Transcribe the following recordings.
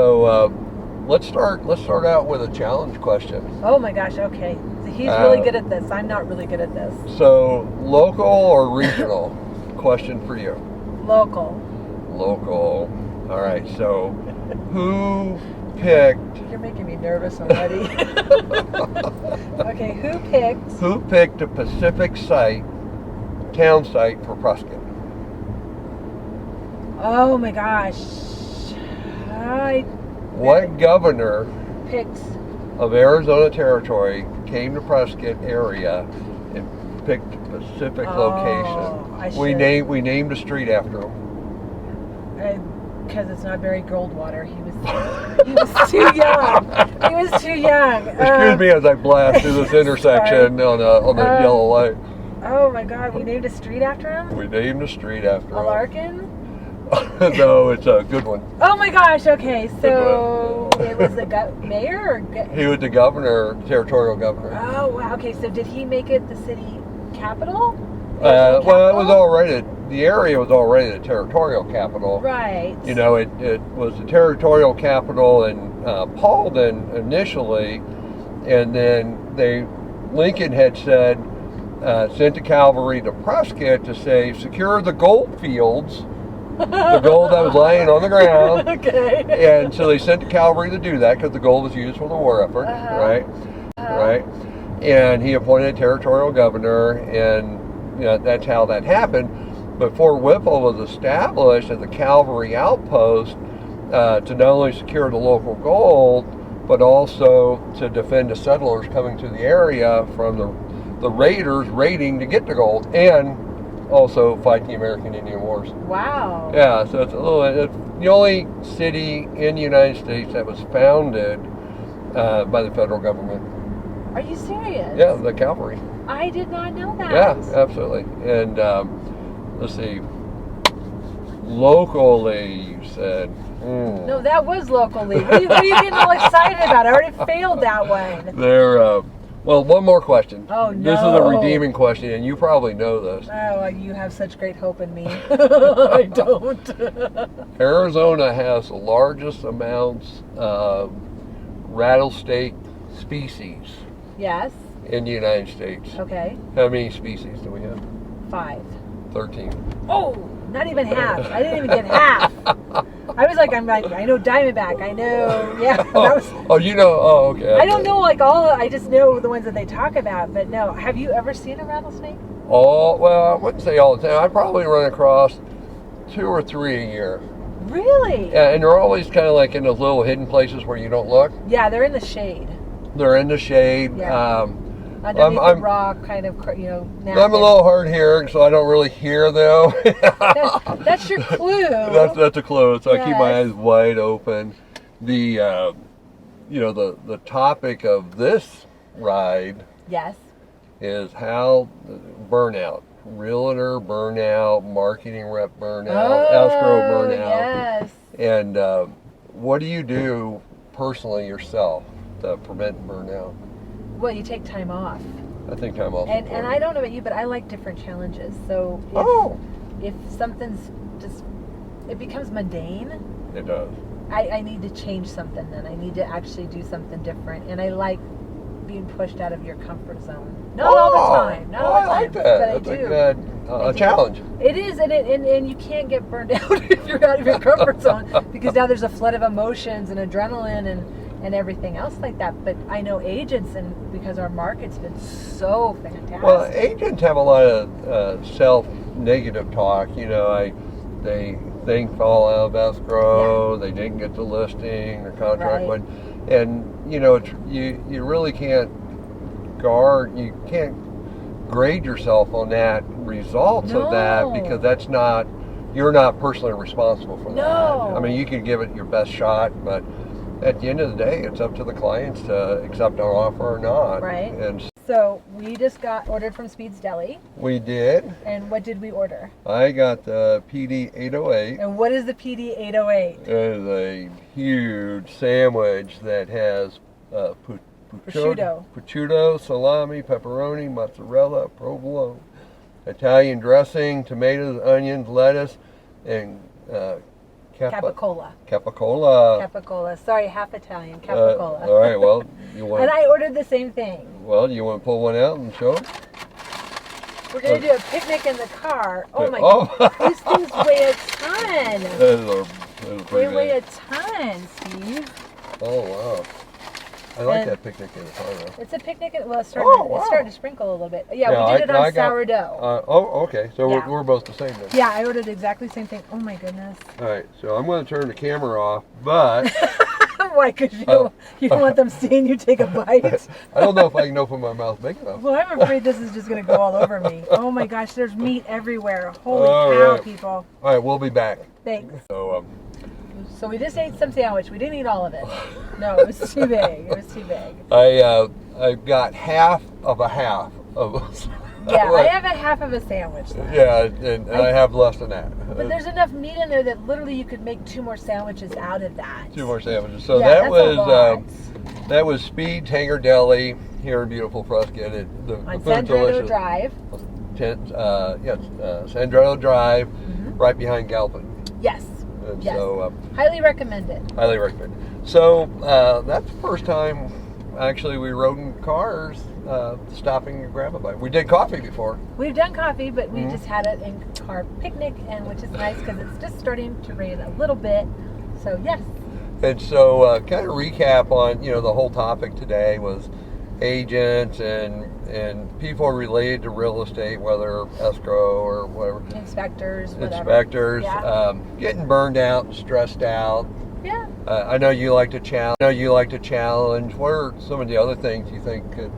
So let's start out with a challenge question. Oh my gosh, okay. So he's really good at this. I'm not really good at this. So local or regional? Question for you. Local. Local. All right. So who picked? You're making me nervous already. Okay, Who picked a Pacific town site for Prescott? Oh my gosh. What governor picked of Arizona Territory came to Prescott area and picked a Pacific location? We named a street after him. Because it's not Barry Goldwater. He was too young. He was too young. Excuse me as I blast through this intersection on the yellow light. Oh my God! We named a street after him. We named a street after him. Larkin? No, it's a good one. Oh my gosh! Okay, so it was the mayor. He was the governor, territorial governor. Oh wow! Okay, so did he make it the city capital? Well, it was already the area was already the territorial capital. Right. You know, it was the territorial capital in Paulden initially, and then Lincoln had said sent the cavalry to Prescott to say secure the gold fields. The gold that was laying on the ground. Okay. And so they sent the cavalry to do that because the gold was used for the war effort, right? Right. And he appointed a territorial governor, and that's how that happened. But Fort Whipple was established as a cavalry outpost to not only secure the local gold, but also to defend the settlers coming to the area from the raiders raiding to get the gold, and also fight the American Indian Wars. Wow. Yeah, so it's the only city in the United States that was founded by the federal government. Are you serious? Yeah, the cavalry. I did not know that. Yeah, absolutely. And let's see, locally, you said. No, that was locally. What are you getting all excited about? I already failed that one. Well, one more question. Oh, no. This is a redeeming question, and you probably know this. Oh, you have such great hope in me. I don't. Arizona has the largest amounts of rattlesnake species. Yes. In the United States. Okay. How many species do we have? 5. 13. Oh, not even half. I didn't even get half. I know Diamondback. I know, yeah. Okay. I don't know I just know the ones that they talk about, but no. Have you ever seen a rattlesnake? Oh, well, I wouldn't say all the time. I probably run across 2 or 3 a year. Really? Yeah, and they're always kind of like in those little hidden places where you don't look. Yeah, they're in the shade. They're in the shade. Yeah. Underneath the rock, kind of, napping. I'm a little hard hearing, so I don't really hear them. That's your clue. That's a clue. So yes. I keep my eyes wide open. The topic of this ride. Yes. Is how burnout, realtor burnout, marketing rep burnout, escrow burnout. Yes. And what do you do personally yourself to prevent burnout? Well, you take time off. I think time off. And I don't know about you, but I like different challenges. So if something's it becomes mundane. It does. I need to change something then. I need to actually do something different. And I like being pushed out of your comfort zone. Not all the time. Not all the time. I like that. But That's I do. A challenge. It is, and you can't get burned out if you're out of your comfort zone, because now there's a flood of emotions and adrenaline and everything else like that. But I know agents, and because our market's been so fantastic. Well, agents have a lot of self-negative talk. They fall out of escrow. They didn't get the listing. Their contract went, and you really can't guard. You can't grade yourself on that results of that, because you're not personally responsible for that. I mean, you can give it your best shot, but at the end of the day, it's up to the clients to accept our offer or not. Right. And so we just got ordered from Speed's Deli. We did. And what did we order? I got the PD 808. And what is the PD 808? It is a huge sandwich that has prosciutto, salami, pepperoni, mozzarella, provolone, Italian dressing, tomatoes, onions, lettuce, and Capicola. Capicola. Capicola. Sorry, half Italian. Capicola. All right. Well, you want. And I ordered the same thing. Well, you want to pull one out and show them? We're gonna do a picnic in the car. Oh my God! These things weigh a ton. Those are They weigh a ton, Steve. Oh wow! I like that picnic in the car though. It's a picnic. Well, it's starting to sprinkle a little bit. Yeah, we did it on sourdough. Okay. So we're both the same then. Yeah, I ordered exactly the same thing. Oh my goodness. All right. So I'm going to turn the camera off, but. Why? Because you don't want them seeing you take a bite? I don't know if I can open my mouth big enough. Well, I'm afraid this is just going to go all over me. Oh my gosh, there's meat everywhere. Holy cow, people. All right, we'll be back. Thanks. So we just ate some sandwich. We didn't eat all of it. No, it was too big. It was too big. I got half of a half of. Yeah, I have a half of a sandwich. Though. Yeah, and I have less than that. But there's enough meat in there that literally you could make 2 more sandwiches out of that. 2 more sandwiches. So yeah, that was Speed's Hangar Deli here in beautiful Prescott. On Sandrino Drive. Sandrino Drive, right behind Galpin. Yes. And yes. So highly recommended. Highly recommended. So that's the first time actually we rode in cars. Stopping to grab a bite. We did coffee before. We've done coffee, but we just had it in our picnic, and which is nice because it's just starting to rain a little bit. So yes. And so, kind of recap on the whole topic today was agents and people related to real estate, whether escrow or whatever. Inspectors, whatever. Inspectors, yeah. Getting burned out, and stressed out. Yeah. I know you like to challenge. What are some of the other things you think could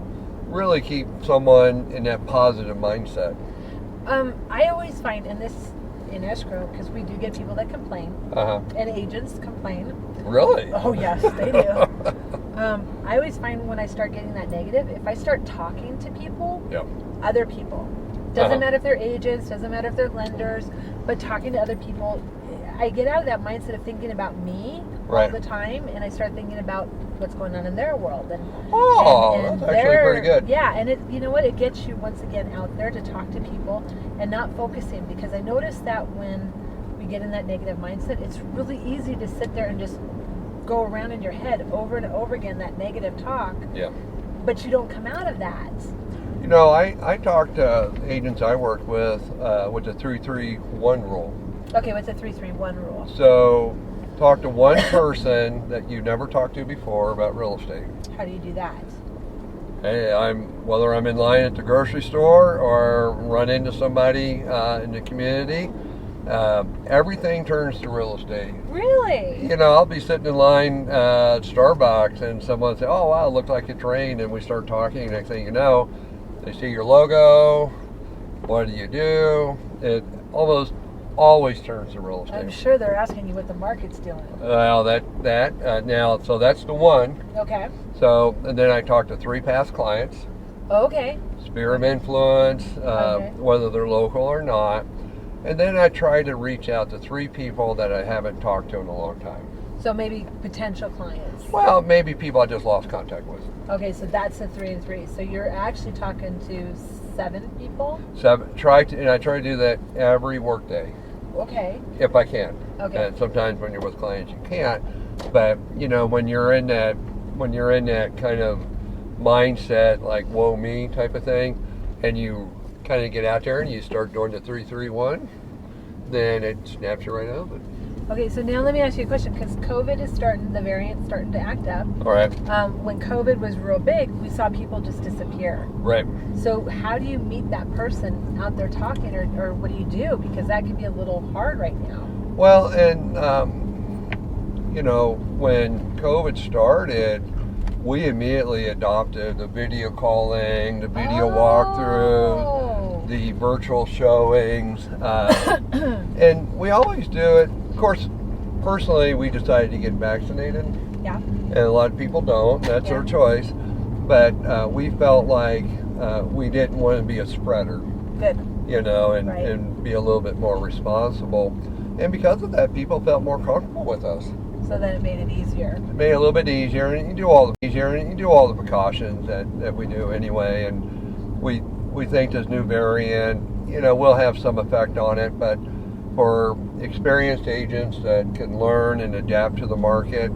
really keep someone in that positive mindset? I always find in escrow, because we do get people that complain, and agents complain. Really? Oh yes, they do. I always find when I start getting that negative, if I start talking to people, other people, doesn't matter if they're agents, doesn't matter if they're lenders, but talking to other people, I get out of that mindset of thinking about me all the time, and I start thinking about what's going on in their world. And that's actually pretty good. Yeah, and you know what? It gets you once again out there to talk to people and not focusing, because I notice that when we get in that negative mindset, it's really easy to sit there and just go around in your head over and over again, that negative talk. Yeah. But you don't come out of that. I talked to agents I work with the 3-3-1 rule. Okay, what's the 3-3-1 rule? So, talk to one person that you never talked to before about real estate. How do you do that? Hey, whether I'm in line at the grocery store or run into somebody in the community, everything turns to real estate. Really? I'll be sitting in line at Starbucks and someone will say, "Oh wow, it looked like it rained," and we start talking. Next thing you know, they see your logo. What do you do? It always turns to real estate. I'm sure they're asking you what the market's doing. Well, so that's the one. Okay. So, and then I talked to 3 past clients. Okay. Sphere of influence, whether they're local or not. And then I try to reach out to 3 people that I haven't talked to in a long time. So maybe potential clients. Well, maybe people I just lost contact with. Okay, so that's a 3 and 3. So you're actually talking to 7 people? 7. And I try to do that every workday. Okay. If I can. Okay. And sometimes when you're with clients you can't. But when you're in that kind of mindset, like woe me type of thing, and you kind of get out there and you start doing the 3-3-1, then it snaps you right out of it. Okay, so now let me ask you a question, because the variant's starting to act up. All right. When COVID was real big, we saw people just disappear. Right. So how do you meet that person out there talking, or what do you do? Because that can be a little hard right now. Well, and, when COVID started, we immediately adopted the video calling, the video walkthrough, the virtual showings, and we always do it. Of course, personally, we decided to get vaccinated. Yeah. And a lot of people don't. That's their choice. But we felt like we didn't want to be a spreader. Good. And be a little bit more responsible. And because of that, people felt more comfortable with us. So then it made it easier. It made it a little bit easier, and you do all the precautions that we do anyway. And we think this new variant, will have some effect on it, but for experienced agents that can learn and adapt to the market,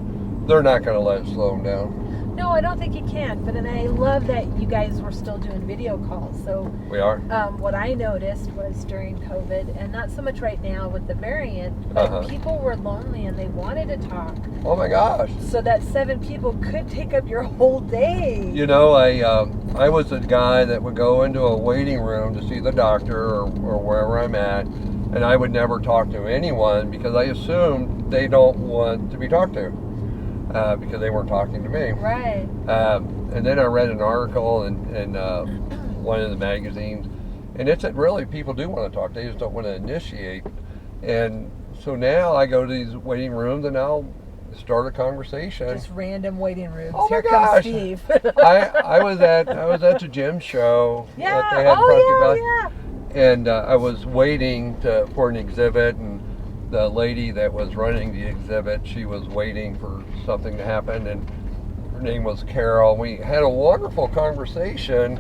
they're not going to let it slow them down. No, I don't think you can. But and I love that you guys were still doing video calls. So We are. what I noticed was during COVID, and not so much right now with the variant, but people were lonely and they wanted to talk. Oh my gosh. So that 7 people could take up your whole day. You know, I was a guy that would go into a waiting room to see the doctor or wherever I'm at, and I would never talk to anyone because I assumed they don't want to be talked to because they weren't talking to me. Right. And then I read an article in one of the magazines, and it said really people do want to talk, they just don't want to initiate. And so now I go to these waiting rooms and I'll start a conversation. Just random waiting rooms. Oh Here my comes gosh. Steve. I was at the gym show Yeah. that they had in Prescott Valley. Yeah. And I was waiting for an exhibit, and the lady that was running the exhibit, she was waiting for something to happen, and her name was Carol. We had a wonderful conversation,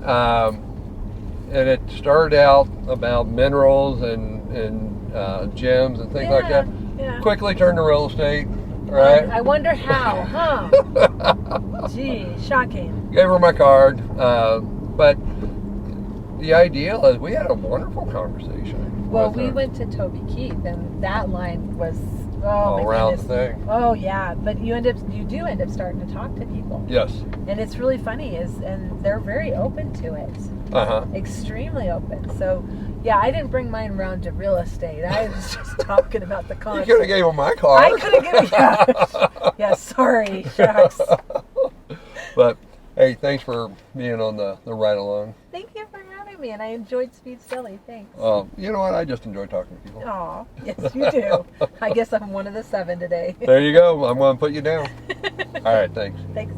and it started out about minerals and gems and things like that. Yeah. Quickly turned to real estate, right? I wonder how, huh? Gee, shocking. Gave her my card, but the idea is we had a wonderful conversation. Well, with we her. went to Toby Keith, and that line was my around goodness. the thing. Oh yeah, but you do end up starting to talk to people, Yes. and it's really funny and they're very open to it, extremely open. So yeah, I didn't bring mine around to real estate. I was just talking about the You concept. could have gave him my card. I could have given. Yeah, sorry, shucks. But hey, thanks for being on the ride along. Thank you for having me, and I enjoyed Speed Silly. Thanks. You know what? I just enjoy talking to people. Aw, yes, you do. I guess I'm one of the 7 today. There you go. I'm going to put you down. All right, thanks. Thanks.